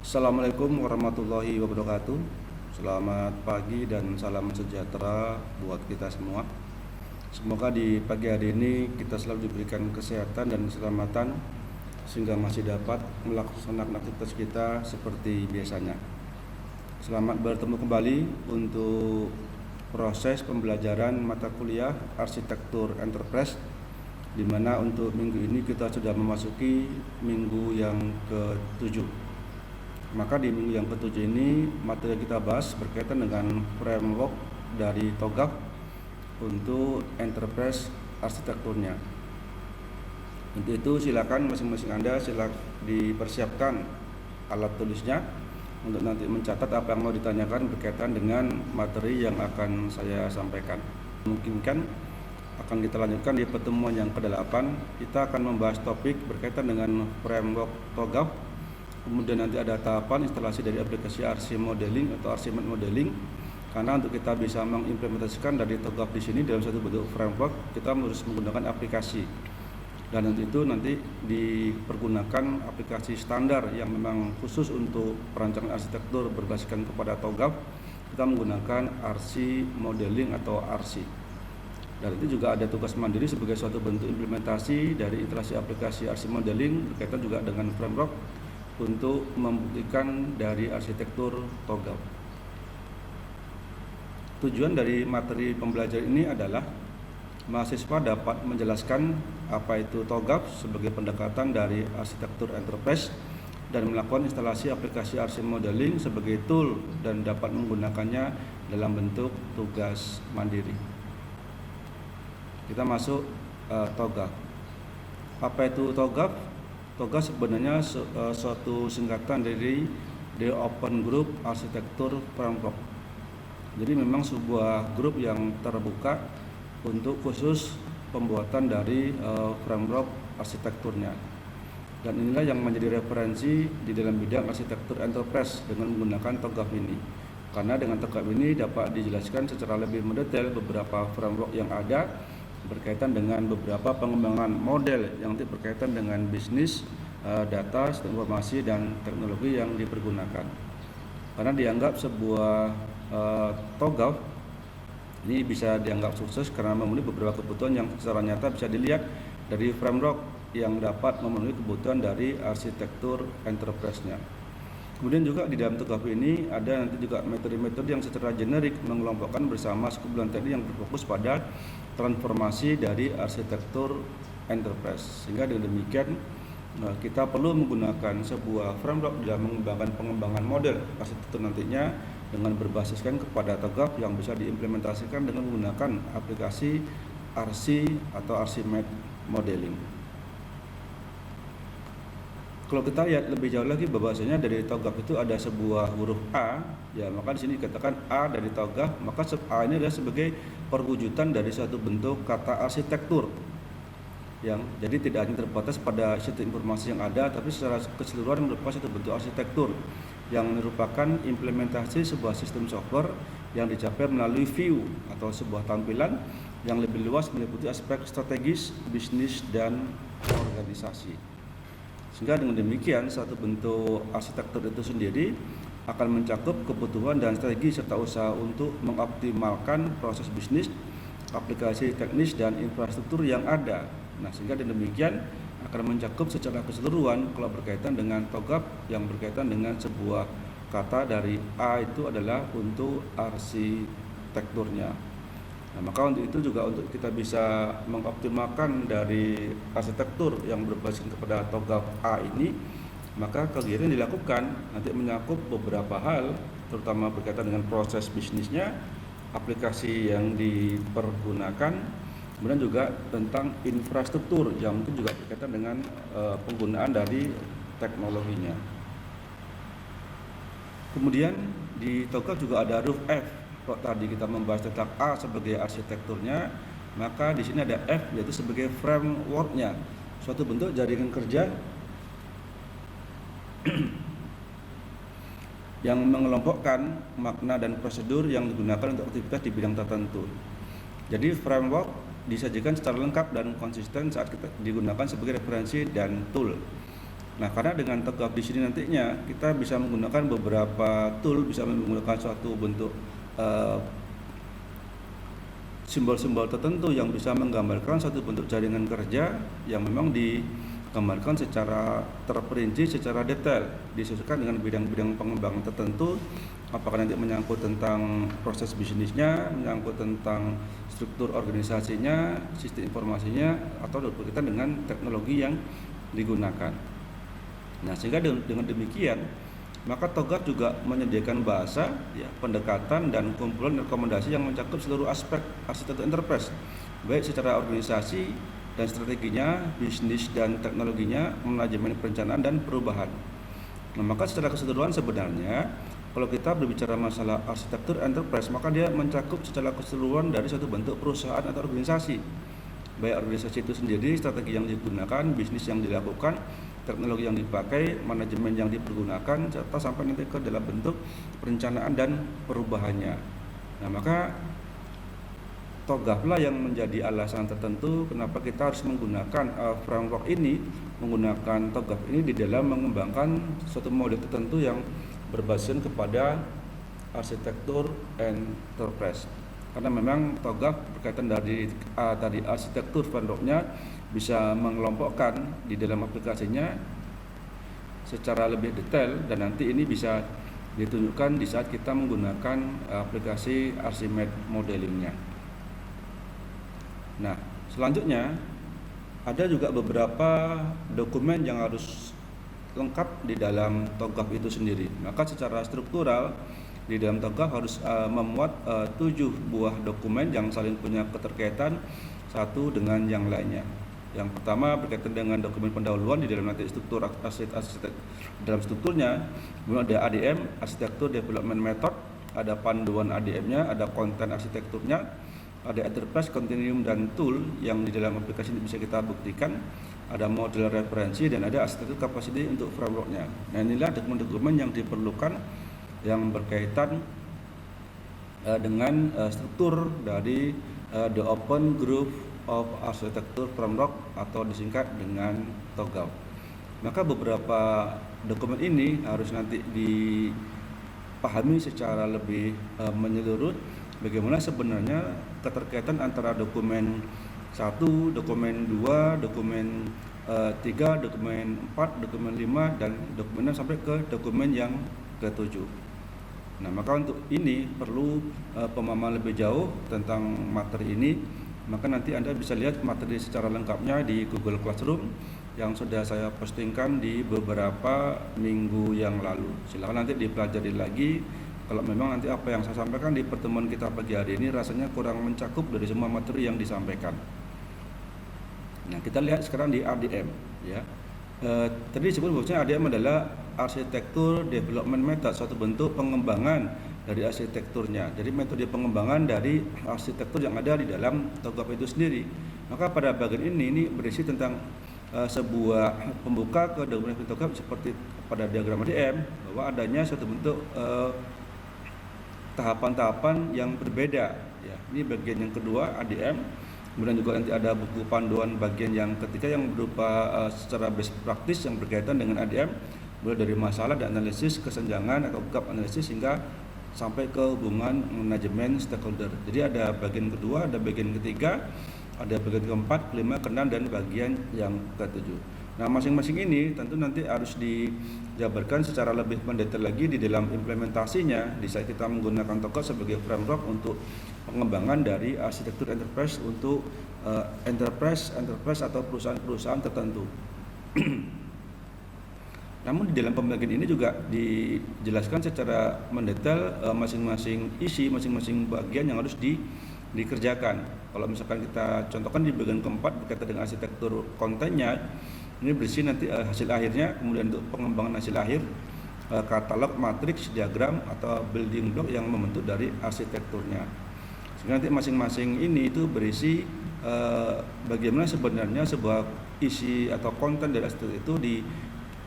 Assalamualaikum warahmatullahi wabarakatuh. Selamat pagi dan salam sejahtera buat kita semua. Semoga di pagi hari ini kita selalu diberikan kesehatan dan keselamatan sehingga masih dapat melaksanakan aktivitas kita seperti biasanya. Selamat bertemu kembali untuk proses pembelajaran mata kuliah Arsitektur Enterprise, di mana untuk minggu ini kita sudah memasuki minggu yang ke-7. Maka di minggu yang ke-7 ini materi yang kita bahas berkaitan dengan framework dari TOGAF untuk enterprise arsitekturnya. Untuk itu silakan masing-masing Anda dipersiapkan alat tulisnya untuk nanti mencatat apa yang mau ditanyakan berkaitan dengan materi yang akan saya sampaikan. Memungkinkan akan kita lanjutkan di pertemuan yang ke-8. Kita akan membahas topik berkaitan dengan framework TOGAF. Kemudian nanti ada tahapan instalasi dari aplikasi RC Modeling atau RC Modeling. Karena untuk kita bisa mengimplementasikan dari TOGAF di sini dalam satu bentuk framework, kita harus menggunakan aplikasi. Dan untuk itu nanti dipergunakan aplikasi standar yang memang khusus untuk perancangan arsitektur berbasiskan kepada TOGAF. Kita menggunakan RC Modeling atau RC. Dan itu juga ada tugas mandiri sebagai suatu bentuk implementasi dari instalasi aplikasi RC Modeling berkaitan juga dengan framework untuk membuktikan dari arsitektur TOGAF. Tujuan dari materi pembelajaran ini adalah mahasiswa dapat menjelaskan apa itu TOGAF sebagai pendekatan dari arsitektur enterprise dan melakukan instalasi aplikasi RC Modeling sebagai tool dan dapat menggunakannya dalam bentuk tugas mandiri. Kita masuk TOGAF. Apa itu TOGAF? TOGAF sebenarnya suatu singkatan dari The Open Group Architecture Framework. Jadi memang sebuah grup yang terbuka untuk khusus pembuatan dari framework arsitekturnya. Dan inilah yang menjadi referensi di dalam bidang arsitektur enterprise dengan menggunakan TOGAF ini. Karena dengan TOGAF ini dapat dijelaskan secara lebih mendetail beberapa framework yang ada berkaitan dengan beberapa pengembangan model yang berkaitan dengan bisnis, data, sistem informasi, dan teknologi yang dipergunakan. Karena dianggap sebuah TOGAF ini bisa dianggap sukses karena memenuhi beberapa kebutuhan yang secara nyata bisa dilihat dari framework yang dapat memenuhi kebutuhan dari arsitektur enterprise-nya. Kemudian juga di dalam TOGAF ini ada nanti juga metode-metode yang secara generik mengelompokkan bersama sekumpulan teknik yang berfokus pada transformasi dari arsitektur enterprise. Sehingga dengan demikian kita perlu menggunakan sebuah framework dalam mengembangkan pengembangan model arsitektur nantinya dengan berbasiskan kepada TOGAF yang bisa diimplementasikan dengan menggunakan aplikasi RC atau RC Modeling. Kalau kita lihat lebih jauh lagi bahwasanya dari TOGAF itu ada sebuah huruf A, ya maka di sini dikatakan A dari TOGAF, maka A ini adalah sebagai perwujudan dari suatu bentuk kata arsitektur. Yang jadi tidak hanya terbatas pada sistem informasi yang ada, tapi secara keseluruhan merupakan suatu bentuk arsitektur yang merupakan implementasi sebuah sistem software yang dicapai melalui view atau sebuah tampilan yang lebih luas meliputi aspek strategis, bisnis, dan organisasi. Sehingga dengan demikian satu bentuk arsitektur itu sendiri akan mencakup kebutuhan dan strategi serta usaha untuk mengoptimalkan proses bisnis, aplikasi teknis, dan infrastruktur yang ada. Nah, sehingga dengan demikian akan mencakup secara keseluruhan kalau berkaitan dengan TOGAF yang berkaitan dengan sebuah kata dari A itu adalah untuk arsitekturnya. Nah, maka untuk itu juga untuk kita bisa mengoptimalkan dari arsitektur yang berbasis kepada TOGAF A ini, maka kegiatan yang dilakukan nanti mencakup beberapa hal, terutama berkaitan dengan proses bisnisnya, aplikasi yang dipergunakan, kemudian juga tentang infrastruktur yang mungkin juga berkaitan dengan penggunaan dari teknologinya. Kemudian di TOGAF juga ada huruf F. Kalau tadi kita membahas tentang A sebagai arsitekturnya, maka di sini ada F yaitu sebagai frameworknya, suatu bentuk jaringan kerja yang mengelompokkan makna dan prosedur yang digunakan untuk aktivitas di bidang tertentu. Jadi framework disajikan secara lengkap dan konsisten saat kita digunakan sebagai referensi dan tool. Nah, karena dengan TOGAF di sini nantinya kita bisa menggunakan beberapa tool, bisa menggunakan suatu bentuk simbol-simbol tertentu yang bisa menggambarkan satu bentuk jaringan kerja yang memang digambarkan secara terperinci, secara detail, disesuaikan dengan bidang-bidang pengembangan tertentu, apakah nanti menyangkut tentang proses bisnisnya, menyangkut tentang struktur organisasinya, sistem informasinya, atau berkaitan dengan teknologi yang digunakan. Nah, sehingga dengan demikian maka TOGAF juga menyediakan bahasa, ya, pendekatan dan kumpulan rekomendasi yang mencakup seluruh aspek arsitektur enterprise, baik secara organisasi dan strateginya, bisnis dan teknologinya, manajemen perencanaan dan perubahan. Nah, maka secara keseluruhan sebenarnya kalau kita berbicara masalah arsitektur enterprise, maka dia mencakup secara keseluruhan dari satu bentuk perusahaan atau organisasi, baik organisasi itu sendiri, strategi yang digunakan, bisnis yang dilakukan, teknologi yang dipakai, manajemen yang dipergunakan, serta sampai nanti ke dalam bentuk perencanaan dan perubahannya. Nah, maka TOGAF lah yang menjadi alasan tertentu kenapa kita harus menggunakan framework ini, menggunakan TOGAF ini di dalam mengembangkan suatu model tertentu yang berbasis kepada arsitektur enterprise. Karena memang TOGAF berkaitan dari tadi arsitektur frameworknya bisa mengelompokkan di dalam aplikasinya secara lebih detail, dan nanti ini bisa ditunjukkan di saat kita menggunakan aplikasi Archimate modelingnya. Nah, selanjutnya ada juga beberapa dokumen yang harus lengkap di dalam TOGAF itu sendiri. Maka secara struktural di dalam TOGAF harus memuat 7 buah dokumen yang saling punya keterkaitan satu dengan yang lainnya. Yang pertama berkaitan dengan dokumen pendahuluan di dalam nanti struktur arsitektur. Dalam strukturnya kemudian ada ADM, Architecture Development Method, ada panduan ADM-nya, ada konten arsitekturnya, ada enterprise continuum dan tool yang di dalam aplikasi ini bisa kita buktikan, ada model referensi, dan ada arsitektur capacity untuk framework-nya. Nah, inilah dokumen-dokumen yang diperlukan yang berkaitan dengan struktur dari the Open Group of Architecture Framework atau disingkat dengan TOGAF. Maka beberapa dokumen ini harus nanti dipahami secara lebih menyeluruh bagaimana sebenarnya keterkaitan antara dokumen 1, dokumen 2, dokumen 3, dokumen 4, dokumen 5, dan dokumen 6 sampai ke dokumen yang ke-7. Nah, maka untuk ini perlu pemahaman lebih jauh tentang materi ini. Maka nanti Anda bisa lihat materi secara lengkapnya di Google Classroom yang sudah saya postingkan di beberapa minggu yang lalu. Silakan nanti dipelajari lagi. Kalau memang nanti apa yang saya sampaikan di pertemuan kita pagi hari ini rasanya kurang mencakup dari semua materi yang disampaikan. Nah, kita lihat sekarang di ADM, ya. Tadi disebut bahwasanya ADM adalah Architecture Development Method, suatu bentuk pengembangan dari arsitekturnya. Jadi metode pengembangan dari arsitektur yang ada di dalam TOGAF itu sendiri. Maka pada bagian ini berisi tentang sebuah pembuka ke dokumen TOGAF seperti pada diagram ADM, bahwa adanya suatu bentuk tahapan-tahapan yang berbeda. Ya, ini bagian yang kedua ADM. Kemudian juga nanti ada buku panduan bagian yang ketiga yang berupa secara best practice yang berkaitan dengan ADM, mulai dari masalah dan analisis, kesenjangan atau gap analisis hingga sampai ke hubungan manajemen stakeholder. Jadi ada bagian kedua, ada bagian ketiga, ada bagian keempat, kelima, keenam, dan bagian yang ketujuh. Nah, masing-masing ini tentu nanti harus dijabarkan secara lebih mendetail lagi di dalam implementasinya di saat kita menggunakan TOGAF sebagai framework untuk pengembangan dari arsitektur enterprise untuk enterprise atau perusahaan-perusahaan tertentu. Namun di dalam pembagian ini juga dijelaskan secara mendetail masing-masing isi, masing-masing bagian yang harus dikerjakan. Kalau misalkan kita contohkan di bagian keempat berkaitan dengan arsitektur kontennya, ini berisi nanti hasil akhirnya, kemudian untuk pengembangan hasil akhir, katalog, matriks, diagram atau building block yang membentuk dari arsitekturnya. Sehingga nanti masing-masing ini itu berisi bagaimana sebenarnya sebuah isi atau konten dari arsitektur itu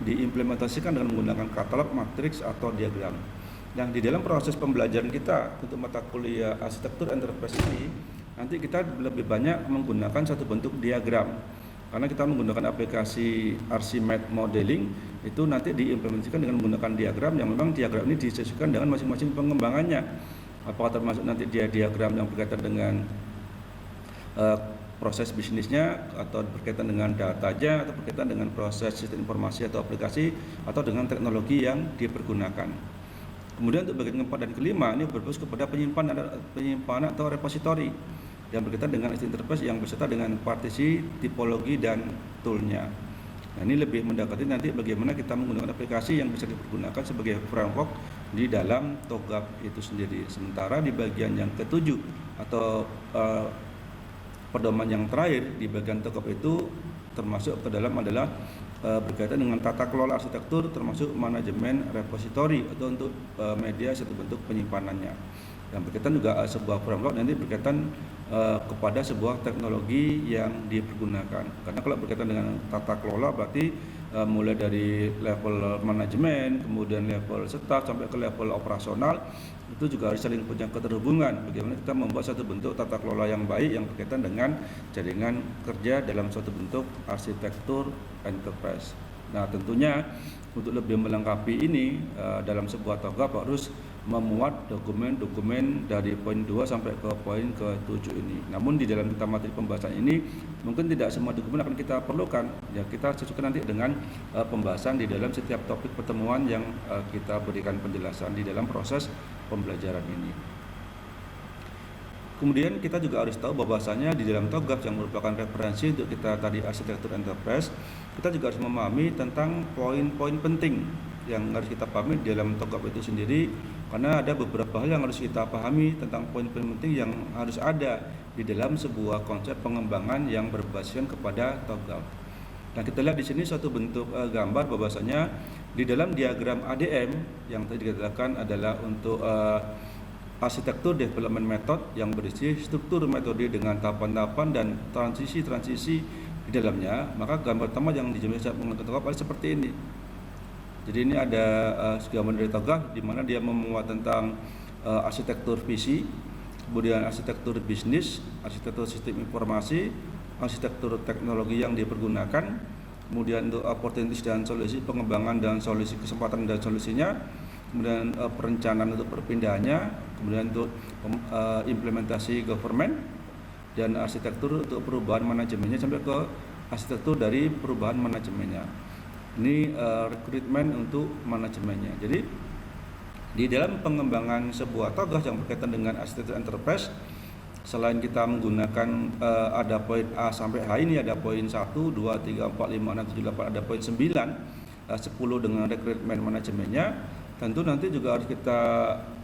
diimplementasikan dengan menggunakan katalog, matriks atau diagram. Yang di dalam proses pembelajaran kita untuk mata kuliah arsitektur enterprise ini, nanti kita lebih banyak menggunakan satu bentuk diagram. Karena kita menggunakan aplikasi Archimedes Modeling, itu nanti diimplementasikan dengan menggunakan diagram yang memang diagram ini disesuaikan dengan masing-masing pengembangannya. Apakah termasuk nanti dia diagram yang berkaitan dengan proses bisnisnya, atau berkaitan dengan datanya, atau berkaitan dengan proses sistem informasi atau aplikasi, atau dengan teknologi yang dipergunakan. Kemudian untuk bagian keempat dan kelima ini berfokus kepada penyimpanan atau repositori yang berkaitan dengan interface yang beserta dengan partisi, tipologi, dan toolnya. Nah, ini lebih mendekati nanti bagaimana kita menggunakan aplikasi yang bisa dipergunakan sebagai framework di dalam TOGAF itu sendiri. Sementara di bagian yang ketujuh atau pedoman yang terakhir di bagian TOGAF itu termasuk ke dalam adalah berkaitan dengan tata kelola arsitektur, termasuk manajemen repositori atau untuk media satu bentuk penyimpanannya. Yang berkaitan juga sebuah framework nanti berkaitan kepada sebuah teknologi yang dipergunakan. Karena kalau berkaitan dengan tata kelola berarti mulai dari level manajemen, kemudian level staff sampai ke level operasional, itu juga harus saling punya keterhubungan. Bagaimana kita membuat satu bentuk tata kelola yang baik yang berkaitan dengan jaringan kerja dalam suatu bentuk arsitektur enterprise. Nah, tentunya untuk lebih melengkapi ini dalam sebuah TOGAF harus memuat dokumen-dokumen dari poin 2 sampai ke poin ke-7 ini. Namun di dalam kita materi pembahasan ini mungkin tidak semua dokumen akan kita perlukan. Ya, kita sesuaikan nanti dengan pembahasan di dalam setiap topik pertemuan yang kita berikan penjelasan di dalam proses pembelajaran ini. Kemudian kita juga harus tahu bahwasanya di dalam TOGAF yang merupakan referensi untuk kita tadi arsitektur enterprise, kita juga harus memahami tentang poin-poin penting yang harus kita pahami di dalam TOGAF itu sendiri, karena ada beberapa hal yang harus kita pahami tentang poin-poin penting yang harus ada di dalam sebuah konsep pengembangan yang berbasiskan kepada TOGAF. Nah, kita lihat di sini suatu bentuk gambar bahwasanya di dalam diagram ADM yang tadi dikatakan adalah untuk arsitektur development method yang berisi struktur metode dengan tahapan-tahapan dan transisi-transisi di dalamnya, maka gambar pertama yang dijelaskan menggunakan TOGAF adalah seperti ini. Jadi ini ada gambar dari TOGAF di mana dia memuat tentang arsitektur visi, kemudian arsitektur bisnis, arsitektur sistem informasi, arsitektur teknologi yang dipergunakan, kemudian untuk opportunities dan solusi, pengembangan dan solusi, kesempatan dan solusinya, kemudian perencanaan untuk perpindahannya, kemudian untuk implementasi government, dan arsitektur untuk perubahan manajemennya sampai ke arsitektur dari perubahan manajemennya. Ini rekrutmen untuk manajemennya. Jadi di dalam pengembangan sebuah TOGAF yang berkaitan dengan arsitektur enterprise, selain kita menggunakan ada poin A sampai H ini, ada poin 1, 2, 3, 4, 5, 6, 7, 8, ada poin 9, 10 dengan rekrutmen manajemennya. Tentu nanti juga harus kita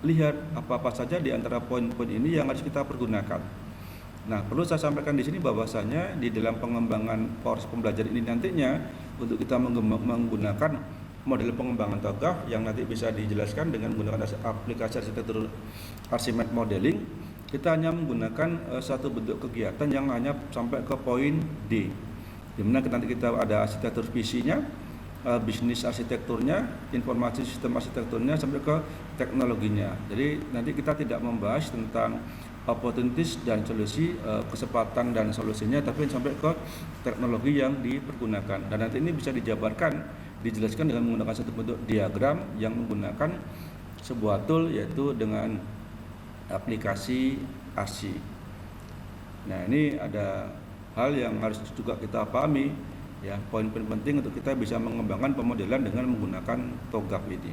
lihat apa-apa saja di antara poin-poin ini yang harus kita pergunakan. Nah, perlu saya sampaikan di sini bahwasanya di dalam pengembangan proses pembelajaran ini nantinya untuk kita menggunakan model pengembangan TOGAF yang nanti bisa dijelaskan dengan menggunakan aplikasi arsitektur Archimedes Modeling, kita hanya menggunakan satu bentuk kegiatan yang hanya sampai ke poin D, di mana nanti kita ada arsitektur visinya, bisnis arsitekturnya, informasi sistem arsitekturnya, sampai ke teknologinya. Jadi nanti kita tidak membahas tentang opportunities dan solusi, kesempatan dan solusinya, tapi sampai ke teknologi yang dipergunakan. Dan nanti ini bisa dijabarkan, dijelaskan dengan menggunakan satu bentuk diagram yang menggunakan sebuah tool, yaitu dengan aplikasi ARSI. Nah, ini ada hal yang harus juga kita pahami, ya, poin-poin penting untuk kita bisa mengembangkan pemodelan dengan menggunakan TOGAF ini.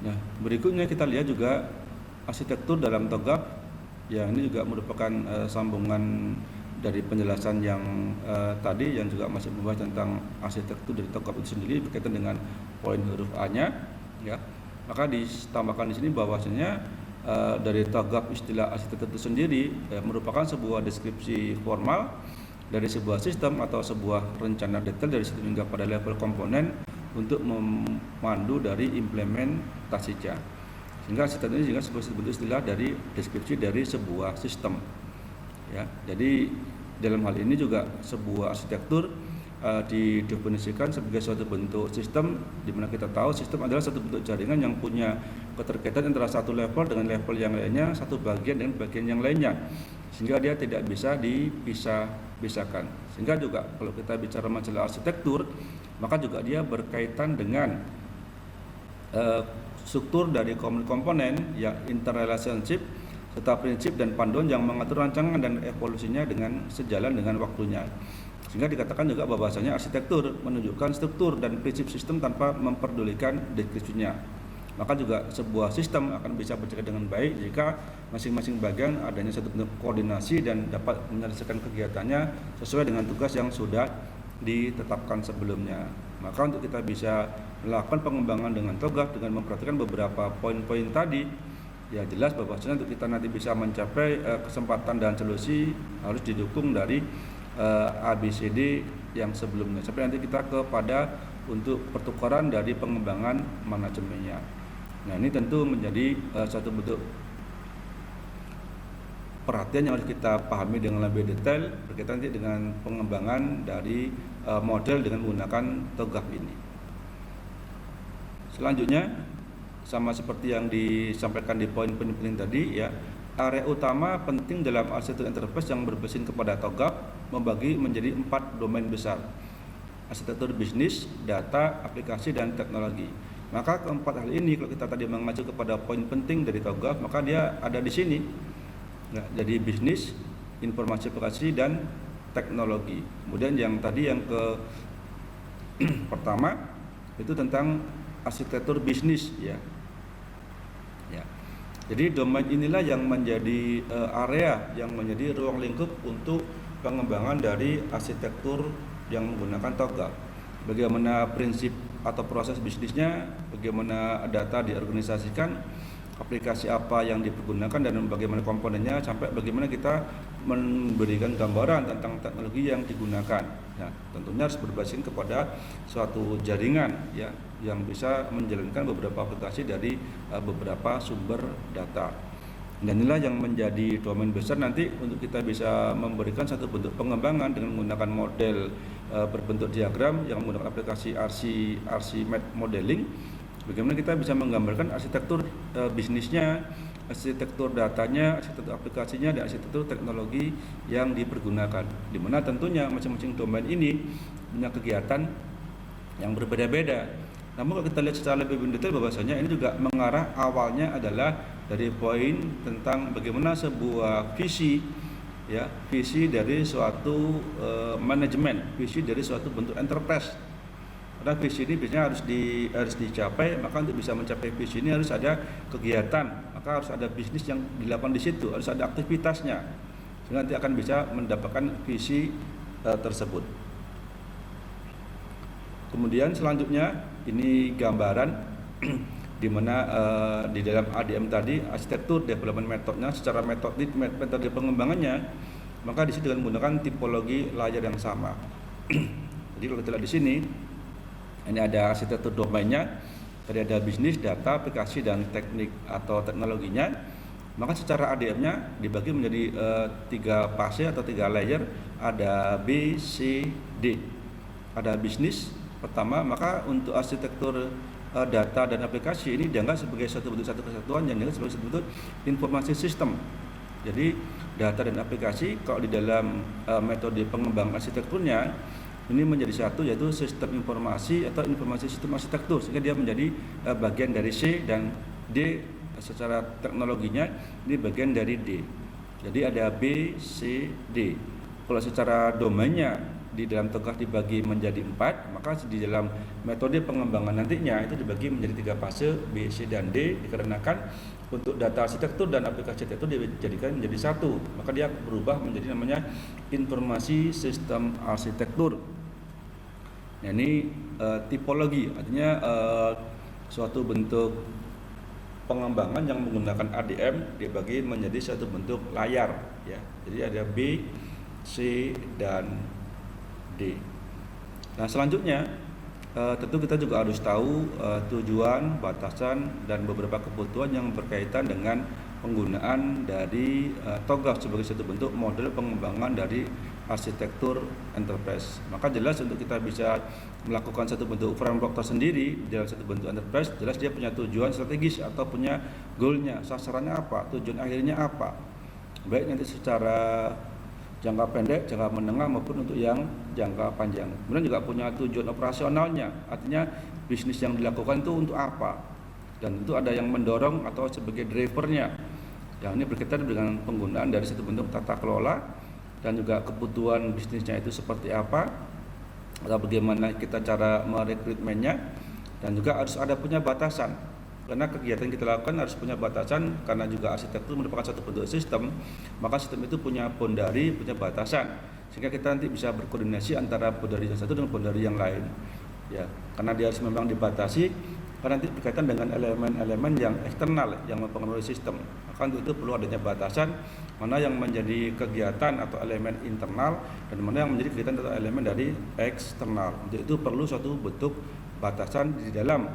Nah, berikutnya kita lihat juga arsitektur dalam TOGAF, ya, ini juga merupakan sambungan dari penjelasan yang tadi yang juga masih membahas tentang arsitektur dari TOGAF itu sendiri berkaitan dengan poin huruf A-nya, ya. Maka ditambahkan di sini bahwasanya dari TOGAF istilah arsitektur itu sendiri merupakan sebuah deskripsi formal dari sebuah sistem atau sebuah rencana detail dari sistem hingga pada level komponen untuk memandu dari implementasinya. Sehingga arsitektur ini juga sebagai bentuk istilah dari deskripsi dari sebuah sistem. Ya, jadi dalam hal ini juga sebuah arsitektur didefinisikan sebagai suatu bentuk sistem, di mana kita tahu sistem adalah satu bentuk jaringan yang punya keterkaitan antara satu level dengan level yang lainnya, satu bagian dengan bagian yang lainnya, sehingga dia tidak bisa dipisah-pisahkan. Sehingga juga kalau kita bicara masalah arsitektur, maka juga dia berkaitan dengan struktur dari komponen yang interrelationship serta prinsip dan panduan yang mengatur rancangan dan evolusinya dengan sejalan dengan waktunya. Sehingga dikatakan juga bahwasanya arsitektur menunjukkan struktur dan prinsip sistem tanpa memperdulikan deskripsinya. Maka juga sebuah sistem akan bisa berjalan dengan baik jika masing-masing bagian adanya satu bentuk koordinasi dan dapat menyelesaikan kegiatannya sesuai dengan tugas yang sudah ditetapkan sebelumnya. Maka untuk kita bisa melakukan pengembangan dengan TOGAF dengan memperhatikan beberapa poin-poin tadi, ya jelas bahwasanya untuk kita nanti bisa mencapai kesempatan dan solusi harus didukung dari ABCD yang sebelumnya, sampai nanti kita kepada untuk pertukaran dari pengembangan manajemennya. Nah, ini tentu menjadi satu bentuk perhatian yang harus kita pahami dengan lebih detail berkaitan nanti dengan pengembangan dari model dengan menggunakan TOGAF ini. Selanjutnya, sama seperti yang disampaikan di poin penting tadi, ya, area utama penting dalam arsitektur enterprise yang berbasis kepada TOGAF membagi menjadi 4 domain besar: arsitektur bisnis, data, aplikasi, dan teknologi. Maka keempat hal ini kalau kita tadi mengacu kepada poin penting dari TOGAF, maka dia ada di sini. Nah, jadi bisnis, informasi aplikasi, dan teknologi. Kemudian yang tadi yang ke pertama itu tentang arsitektur bisnis, ya. Jadi domain inilah yang menjadi area yang menjadi ruang lingkup untuk pengembangan dari arsitektur yang menggunakan TOGAF. Bagaimana prinsip atau proses bisnisnya, bagaimana data diorganisasikan, aplikasi apa yang dipergunakan dan bagaimana komponennya, sampai bagaimana kita memberikan gambaran tentang teknologi yang digunakan. Nah, tentunya harus berbasis kepada suatu jaringan, ya, yang bisa menjalankan beberapa aplikasi dari beberapa sumber data. Dan inilah yang menjadi domain besar nanti untuk kita bisa memberikan satu bentuk pengembangan dengan menggunakan model berbentuk diagram yang menggunakan aplikasi RC modeling. Bagaimana kita bisa menggambarkan arsitektur bisnisnya, arsitektur datanya, arsitektur aplikasinya, dan arsitektur teknologi yang dipergunakan. Di mana tentunya masing-masing domain ini punya kegiatan yang berbeda-beda. Namun kalau kita lihat secara lebih detail bahwasanya ini juga mengarah awalnya adalah dari poin tentang bagaimana sebuah visi, ya, visi dari suatu manajemen, visi dari suatu bentuk enterprise. Karena visi ini biasanya harus dicapai, maka untuk bisa mencapai visi ini harus ada kegiatan, maka harus ada bisnis yang dilakukan di situ, harus ada aktivitasnya, sehingga nanti akan bisa mendapatkan visi tersebut. Kemudian selanjutnya ini gambaran di mana di dalam ADM tadi arsitektur development metodenya secara metode pengembangannya, maka di sini dengan menggunakan tipologi layer yang sama. Jadi kalau kita lihat di sini, ini ada arsitektur domainnya, tadi ada bisnis, data, aplikasi, dan teknik atau teknologinya. Maka secara ADM-nya dibagi menjadi 3 fase atau 3 layer, ada B, C, D. Ada bisnis pertama, maka untuk arsitektur data dan aplikasi ini dianggap sebagai satu kesatuan yang dianggap sebagai satu bentuk informasi sistem. Jadi data dan aplikasi kalau di dalam metode pengembangan arsitekturnya ini menjadi satu, yaitu sistem informasi atau informasi sistem arsitektur, sehingga dia menjadi bagian dari C, dan D secara teknologinya ini bagian dari D. Jadi ada B, C, D. Kalau secara domainnya di dalam TOGAF dibagi menjadi 4, maka di dalam metode pengembangan nantinya itu dibagi menjadi 3 fase B, C, dan D, dikarenakan untuk data arsitektur dan aplikasi arsitektur dijadikan menjadi satu, maka dia berubah menjadi namanya informasi sistem arsitektur. Nah, ini tipologi, artinya suatu bentuk pengembangan yang menggunakan ADM dibagi menjadi satu bentuk layar, ya. Jadi ada B, C, dan D. Nah, selanjutnya tentu kita juga harus tahu tujuan, batasan, dan beberapa kebutuhan yang berkaitan dengan penggunaan dari TOGAF sebagai satu bentuk model pengembangan dari arsitektur enterprise. Maka jelas untuk kita bisa melakukan satu bentuk framework tersendiri dalam satu bentuk enterprise, jelas dia punya tujuan strategis atau punya goalnya, sasarannya apa, tujuan akhirnya apa, baik nanti secara jangka pendek, jangka menengah maupun untuk yang jangka panjang. Kemudian juga punya tujuan operasionalnya, artinya bisnis yang dilakukan itu untuk apa, dan itu ada yang mendorong atau sebagai drivernya. Yang ini berkaitan dengan penggunaan dari satu bentuk tata kelola dan juga kebutuhan bisnisnya itu seperti apa, atau bagaimana kita cara merekrutmennya, dan juga harus ada punya batasan. Karena kegiatan kita lakukan harus punya batasan, karena juga arsitektur merupakan satu bentuk sistem, maka sistem itu punya boundary, punya batasan, sehingga kita nanti bisa berkoordinasi antara boundary yang satu dengan boundary yang lain. Ya, karena dia harus memang dibatasi, karena nanti berkaitan dengan elemen-elemen yang eksternal yang mempengaruhi sistem. Maka untuk itu perlu adanya batasan mana yang menjadi kegiatan atau elemen internal dan mana yang menjadi kegiatan atau elemen dari eksternal. Untuk itu perlu suatu bentuk batasan di dalam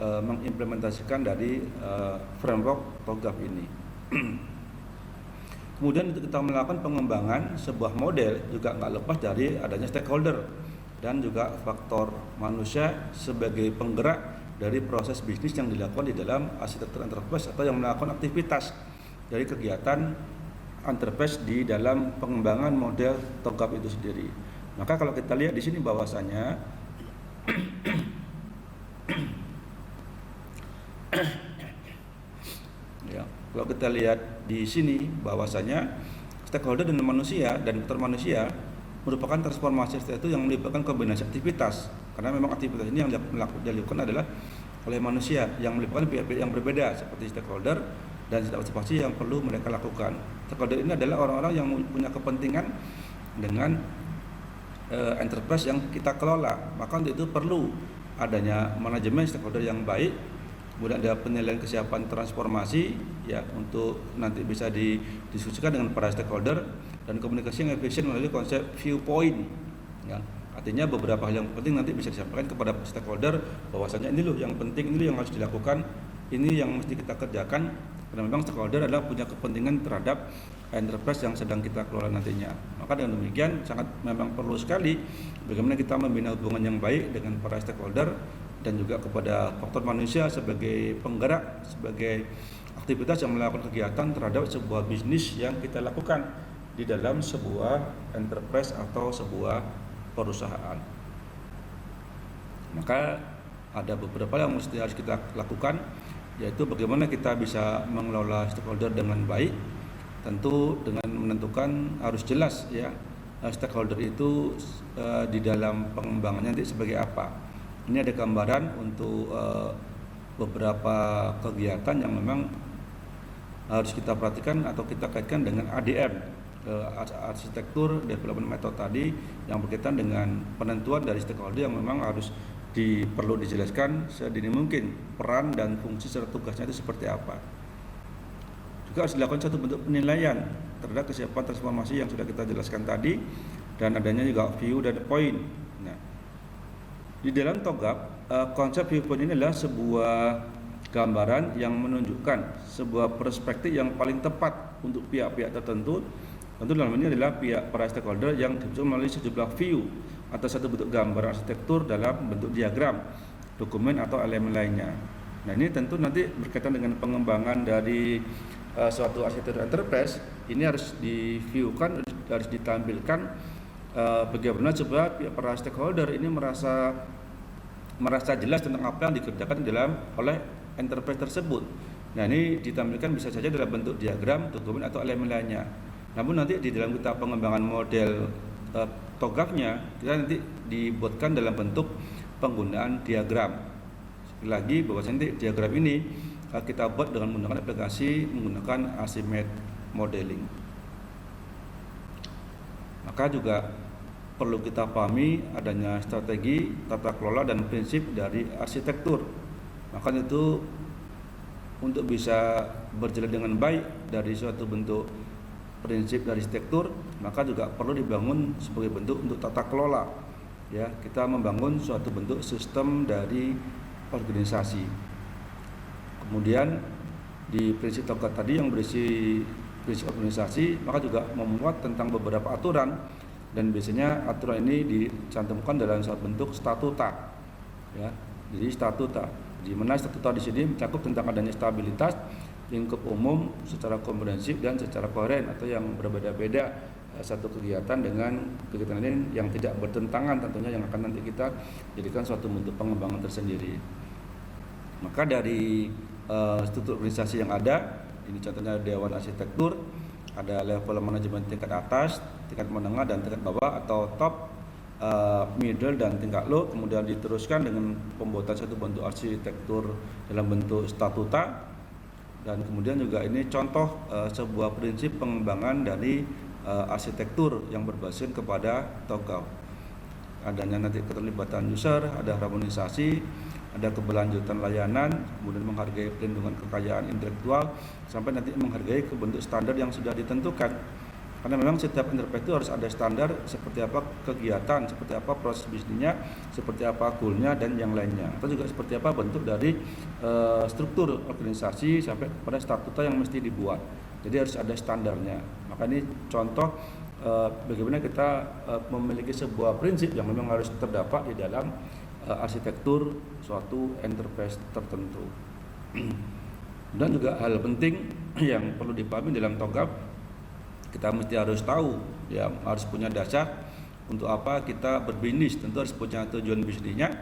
mengimplementasikan dari framework TOGAF ini. Kemudian untuk kita melakukan pengembangan sebuah model juga nggak lepas dari adanya stakeholder dan juga faktor manusia sebagai penggerak dari proses bisnis yang dilakukan di dalam arsitektur enterprise atau yang melakukan aktivitas dari kegiatan enterprise di dalam pengembangan model TOGAF itu sendiri. Maka kalau kita lihat di sini bahwasanya ya, kalau kita lihat di sini bahwasanya stakeholder dan manusia dan faktor manusia merupakan transformasi itu yang melibatkan kombinasi aktivitas, karena memang aktivitas ini yang dilakukan adalah oleh manusia yang melibatkan pihak-pihak yang berbeda seperti stakeholder dan partisipasi yang perlu mereka lakukan. Stakeholder ini adalah orang-orang yang punya kepentingan dengan enterprise yang kita kelola, maka untuk itu perlu adanya manajemen stakeholder yang baik, kemudian ada penilaian kesiapan transformasi ya untuk nanti bisa didiskusikan dengan para stakeholder, dan komunikasi yang efisien melalui konsep viewpoint ya. Artinya beberapa hal yang penting nanti bisa disampaikan kepada stakeholder bahwasanya ini loh yang penting, ini loh yang harus dilakukan, ini yang mesti kita kerjakan, karena memang stakeholder adalah punya kepentingan terhadap enterprise yang sedang kita kelola nantinya. Maka dengan demikian sangat memang perlu sekali bagaimana kita membina hubungan yang baik dengan para stakeholder dan juga kepada faktor manusia sebagai penggerak, sebagai aktivitas yang melakukan kegiatan terhadap sebuah bisnis yang kita lakukan di dalam sebuah enterprise atau sebuah perusahaan. Maka ada beberapa yang mesti harus kita lakukan, yaitu bagaimana kita bisa mengelola stakeholder dengan baik, tentu dengan menentukan harus jelas ya stakeholder itu di dalam pengembangannya nanti sebagai apa. Ini ada gambaran untuk beberapa kegiatan yang memang harus kita perhatikan atau kita kaitkan dengan ADM, arsitektur development method tadi, yang berkaitan dengan penentuan dari stakeholder yang memang harus perlu dijelaskan sedini mungkin peran dan fungsi serta tugasnya itu seperti apa. Juga harus dilakukan satu bentuk penilaian terhadap kesiapan transformasi yang sudah kita jelaskan tadi, dan adanya juga view dan point. Nah, di dalam TOGAF konsep viewpoint ini adalah sebuah gambaran yang menunjukkan sebuah perspektif yang paling tepat untuk pihak-pihak tertentu. Tentu dalam ini adalah pihak para stakeholder yang dibentuk melalui sejumlah view atau satu bentuk gambar arsitektur dalam bentuk diagram, dokumen atau elemen lainnya. Nah, ini tentu nanti berkaitan dengan pengembangan dari suatu arsitektur enterprise. Ini harus di-viewkan, harus ditampilkan bagaimana supaya pihak para stakeholder ini merasa jelas tentang apa yang dikerjakan oleh enterprise tersebut. Nah, ini ditampilkan bisa saja dalam bentuk diagram, dokumen atau elemen lainnya. Namun nanti di dalam kita pengembangan model TOGAF-nya, kita nanti dibuatkan dalam bentuk penggunaan diagram. Sekali lagi bahwa nanti diagram ini kita buat dengan menggunakan aplikasi menggunakan Archimate Modeling. Maka juga perlu kita pahami adanya strategi, tata kelola dan prinsip dari arsitektur. Maka itu untuk bisa berjalan dengan baik dari suatu bentuk prinsip dari arsitektur, maka juga perlu dibangun sebagai bentuk untuk tata kelola. Ya, kita membangun suatu bentuk sistem dari organisasi. Kemudian di prinsip TOGAF tadi yang berisi prinsip organisasi, maka juga memuat tentang beberapa aturan dan biasanya aturan ini dicantumkan dalam suatu bentuk statuta, ya. Jadi statuta, di mana statuta di sini mencakup tentang adanya stabilitas lingkup umum secara komprehensif dan secara koheren atau yang berbeda-beda satu kegiatan dengan kegiatan lain yang tidak bertentangan tentunya, yang akan nanti kita jadikan suatu bentuk pengembangan tersendiri. Maka dari struktur organisasi yang ada, ini contohnya Dewan Arsitektur, ada level manajemen tingkat atas, tingkat menengah dan tingkat bawah atau top, middle dan tingkat low. Kemudian diteruskan dengan pembuatan satu bentuk arsitektur dalam bentuk statuta, dan kemudian juga ini contoh sebuah prinsip pengembangan dari arsitektur yang berbasis kepada TOGAF. Adanya nanti keterlibatan user, ada harmonisasi, ada keberlanjutan layanan, kemudian menghargai perlindungan kekayaan intelektual, sampai nanti menghargai ke bentuk standar yang sudah ditentukan. Karena memang setiap enterprise itu harus ada standar seperti apa kegiatan, seperti apa proses bisnisnya, seperti apa goalnya dan yang lainnya. Atau juga seperti apa bentuk dari struktur organisasi sampai kepada statuta yang mesti dibuat. Jadi harus ada standarnya. Maka ini contoh bagaimana kita memiliki sebuah prinsip yang memang harus terdapat di dalam arsitektur suatu enterprise tertentu. Dan juga hal penting yang perlu dipahami dalam TOGAF, kita mesti harus tahu, ya, harus punya dasar untuk apa kita berbisnis. Tentu harus punya tujuan bisnisnya,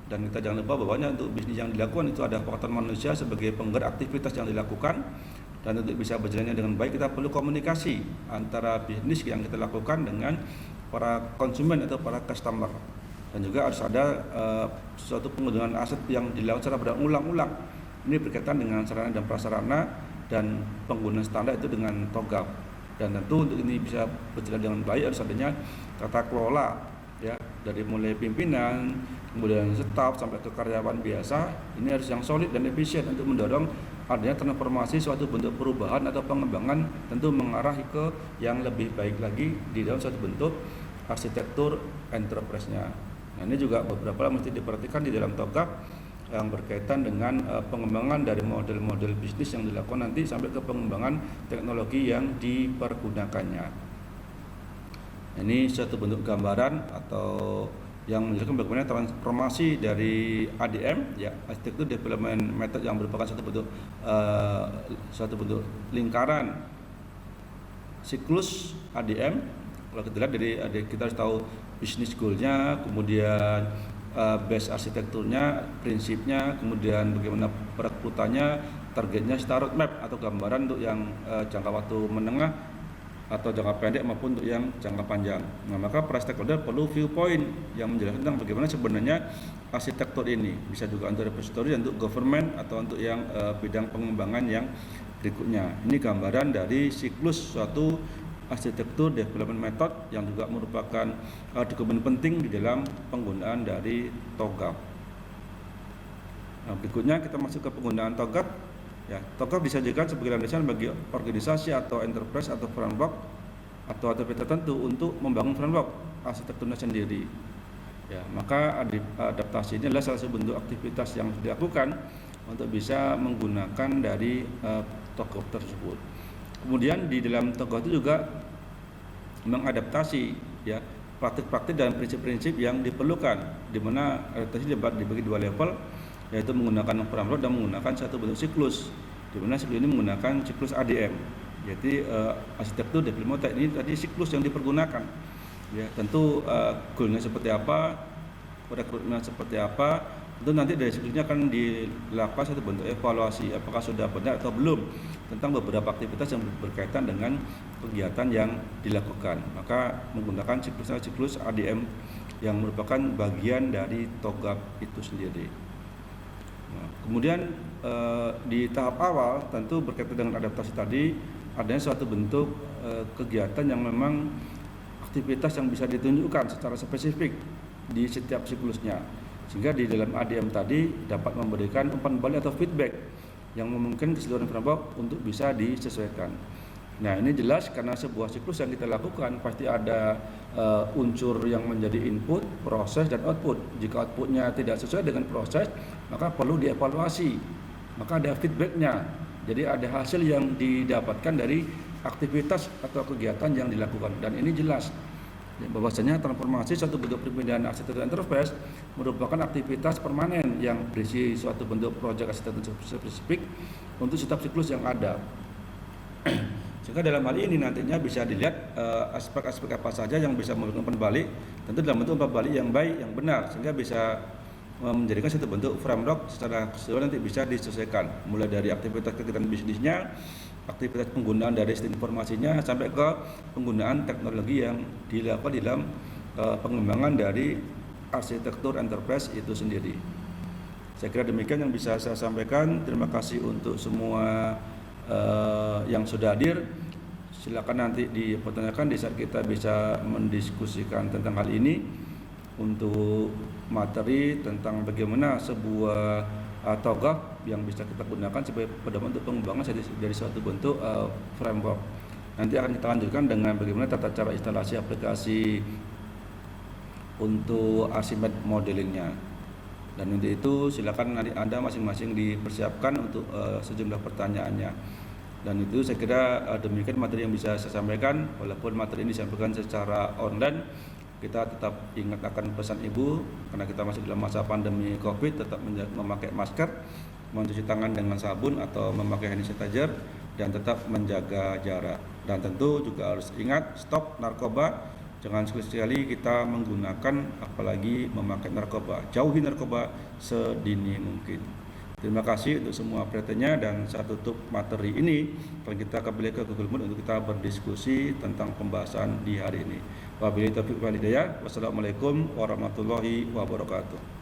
dan kita jangan lupa bahwa untuk bisnis yang dilakukan itu ada faktor manusia sebagai penggerak aktivitas yang dilakukan, dan untuk bisa berjalannya dengan baik kita perlu komunikasi antara bisnis yang kita lakukan dengan para konsumen atau para customer, dan juga harus ada suatu penggunaan aset yang dilakukan secara berulang-ulang. Ini berkaitan dengan sarana dan prasarana dan penggunaan standar itu dengan TOGAF. Dan tentu untuk ini bisa berjalan dengan baik harus adanya tata kelola, ya, dari mulai pimpinan, kemudian staf sampai ke karyawan biasa. Ini harus yang solid dan efisien untuk mendorong adanya transformasi suatu bentuk perubahan atau pengembangan, tentu mengarah ke yang lebih baik lagi di dalam suatu bentuk arsitektur enterprise-nya. Nah, ini juga beberapa hal mesti diperhatikan di dalam TOGAF yang berkaitan dengan pengembangan dari model-model bisnis yang dilakukan nanti sampai ke pengembangan teknologi yang dipergunakannya. Ini suatu bentuk gambaran atau yang menunjukkan bagaimana transformasi dari ADM, ya, Architecture Development Method, yang merupakan suatu bentuk lingkaran siklus ADM. Kalau kita lihat dari kita harus tahu bisnis goal-nya, kemudian base arsitekturnya, prinsipnya, kemudian bagaimana perekrutannya, targetnya, secara roadmap atau gambaran untuk yang jangka waktu menengah atau jangka pendek maupun untuk yang jangka panjang. Nah, maka para stakeholder perlu viewpoint yang menjelaskan tentang bagaimana sebenarnya arsitektur ini, bisa juga untuk repository, untuk government atau untuk yang bidang pengembangan yang berikutnya. Ini gambaran dari siklus suatu arsitektur development method yang juga merupakan dokumen penting di dalam penggunaan dari TOGAF. Nah, berikutnya kita masuk ke penggunaan TOGAF. Ya, TOGAF disajikan sebagai landasan bagi organisasi atau enterprise atau framework atau tertentu untuk membangun framework arsitekturnya sendiri. Ya, maka adaptasi ini adalah salah satu bentuk aktivitas yang dilakukan untuk bisa menggunakan dari TOGAF tersebut. Kemudian di dalam TOGAF itu juga mengadaptasi, ya, praktik-praktik dan prinsip-prinsip yang diperlukan, di mana adaptasi dibagi dua level, yaitu menggunakan framework dan menggunakan satu bentuk siklus, di mana siklus ini menggunakan siklus ADM, yaitu arsitektur development method. Ini tadi siklus yang dipergunakan, ya, tentu goalnya seperti apa, rekrutmennya seperti apa. Tentu nanti dari siklusnya akan dilakukan satu bentuk evaluasi, apakah sudah benar atau belum tentang beberapa aktivitas yang berkaitan dengan kegiatan yang dilakukan. Maka menggunakan siklus ADM yang merupakan bagian dari TOGAF itu sendiri. Nah, kemudian di tahap awal tentu berkaitan dengan adaptasi tadi, adanya suatu bentuk kegiatan yang memang aktivitas yang bisa ditunjukkan secara spesifik di setiap siklusnya, sehingga di dalam ADM tadi dapat memberikan umpan balik atau feedback yang memungkinkan keseluruhan framework untuk bisa disesuaikan. Nah, ini jelas karena sebuah siklus yang kita lakukan pasti ada unsur yang menjadi input, proses, dan output. Jika outputnya tidak sesuai dengan proses, maka perlu dievaluasi, maka ada feedbacknya. Jadi ada hasil yang didapatkan dari aktivitas atau kegiatan yang dilakukan, dan ini jelas. bahwasanya transformasi suatu bentuk perpindahan arsitektur enterprise merupakan aktivitas permanen yang berisi suatu bentuk proyek arsitektur spesifik untuk setiap siklus yang ada. Sehingga dalam hal ini nantinya bisa dilihat aspek-aspek apa saja yang bisa melakukan umpan balik, tentu dalam bentuk umpan balik yang baik, yang benar, sehingga bisa menjadikan satu bentuk framework secara keseluruhan nanti bisa diselesaikan, mulai dari aktivitas kegiatan bisnisnya, aktivitas penggunaan dari sistem informasinya, sampai ke penggunaan teknologi yang dilakukan di dalam pengembangan dari arsitektur enterprise itu sendiri. Saya kira demikian yang bisa saya sampaikan. Terima kasih untuk semua yang sudah hadir. Silakan nanti dipertanyakan di saat kita bisa mendiskusikan tentang hal ini untuk materi tentang bagaimana sebuah TOGAF yang bisa kita gunakan sebagai pedoman untuk pengembangan dari suatu bentuk framework. Nanti akan kita lanjutkan dengan bagaimana tata cara instalasi aplikasi untuk Archimate modelingnya. Dan untuk itu silakan nanti Anda masing-masing dipersiapkan untuk sejumlah pertanyaannya. Dan itu saya kira demikian materi yang bisa saya sampaikan. Walaupun materi ini disampaikan secara online, kita tetap ingat akan pesan Ibu, karena kita masih dalam masa pandemi COVID, tetap memakai masker, mencuci tangan dengan sabun atau memakai hand sanitizer, dan tetap menjaga jarak. Dan tentu juga harus ingat stop narkoba. Jangan sekali-sekali kita menggunakan apalagi memakai narkoba. Jauhi narkoba sedini mungkin. Terima kasih untuk semua perhatiannya, dan saya tutup materi ini dan kita kembali ke Google Meet untuk kita berdiskusi tentang pembahasan di hari ini. Wabillahi taufiq wal hidayah. Wassalamualaikum warahmatullahi wabarakatuh.